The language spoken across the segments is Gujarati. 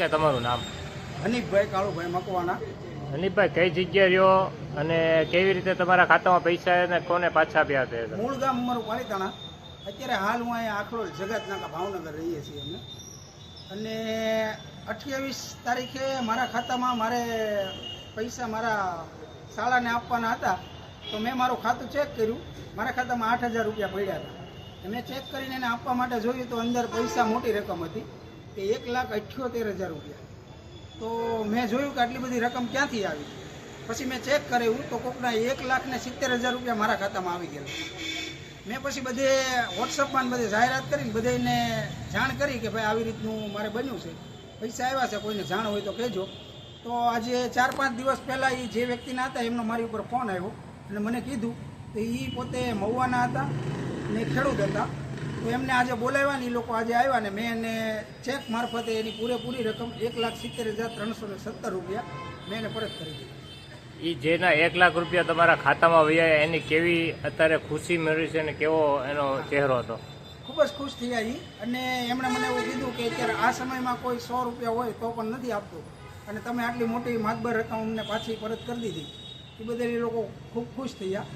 કે તમારું નામ? હનીફભાઈ કાળુભાઈ મકવાણા. હનીફભાઈ, કઈ જગ્યાએ રહ્યો અને કેવી રીતે તમારા ખાતામાં પૈસા અને કોને પાછા આપ્યા છે? મૂળ ગામ અમારું પાલીતાણા. અત્યારે હાલ હું અહીંયા આખરોલ જગતનાકા ભાવનગર રહીએ છીએ અમે. અને 28 તારીખે મારા ખાતામાં મારે પૈસા મારા શાળાને આપવાના હતા, તો મેં મારું ખાતું ચેક કર્યું. મારા ખાતામાં 8,000 રૂપિયા પડ્યા હતા. મેં ચેક કરીને એને આપવા માટે જોયું તો અંદર પૈસા મોટી રકમ હતી કે 1,78,000 રૂપિયા. તો મેં જોયું કે આટલી બધી રકમ ક્યાંથી આવી. પછી મેં ચેક કર્યું તો કોકના 1,70,000 રૂપિયા મારા ખાતામાં આવી ગયેલા. મેં પછી બધે વોટ્સઅપમાં બધે જાહેરાત કરીને બધાને જાણ કરી કે ભાઈ આવી રીતનું મારે બન્યું છે, પૈસા આવ્યા છે, કોઈને જાણ હોય તો કહેજો. તો આજે 4-5 દિવસ પહેલાં એ જે વ્યક્તિના હતા એમનો મારી ઉપર ફોન આવ્યો અને મને કીધું તો એ પોતે મહુવાના હતા ને ખેડૂત હતા. તો એમને આજે બોલાવ્યા ને એ લોકો આજે આવ્યા ને મેં એને ચેક મારફતે એની પૂરેપૂરી રકમ 1,70,317 રૂપિયા મેં એને પરત કરી દીધી. એ જેના 1 લાખ રૂપિયા તમારા ખાતામાં વયા એની કેવી અત્યારે ખુશી મેળવી છે અને કેવો એનો ચહેરો હતો? ખૂબ જ ખુશ થયા એ. અને એમણે મને એવું કીધું કે અત્યારે આ સમયમાં કોઈ 100 રૂપિયા હોય તો પણ નથી આપતું અને તમે આટલી મોટી માતબર રકમ અમને પાછી પરત કરી દીધી. એ બધા એ લોકો ખૂબ ખુશ થયા.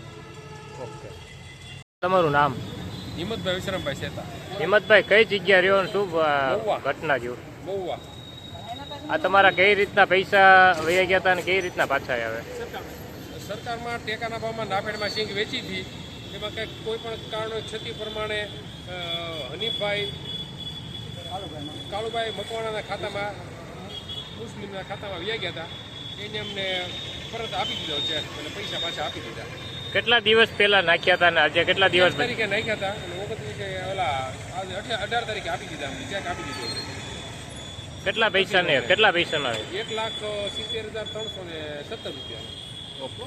ઓકે, તમારું નામ? હિંમતભાઈ વિશ્રામભાઈ શેતા. હિંમતભાઈ, કઈ જગ્યા રહ્યો અને શું ઘટના જેવું? મહુવા. આ તમારા કઈ રીતના પૈસા વયા ગયા હતા અને કઈ રીતના પાછા આવે? સરકારમાં ટેકાના ભાવમાં નાફેડમાં સિંગ વેચી હતી. એમાં કંઈક કોઈ પણ કારણો ક્ષતિ પ્રમાણે હનીફભાઈ કાળુભાઈ મકવાણાના ખાતામાં મુસ્લિમના ખાતામાં વ્યા ગયા હતા. એને અમને પરત આપી દીધો છે અને પૈસા પાછા આપી દીધા. કેટલા દિવસ પહેલા નાખ્યા હતા અને આજે કેટલા દિવસ તારીખે નાખ્યા હતા અને 29 ઓલા આજે 18 તારીખે આપી દીધા. અમને ચેક આપી દીધો છે. કેટલા પૈસા ને કેટલા પૈસા ના? 1,70,317 રૂપિયા. ઓકે.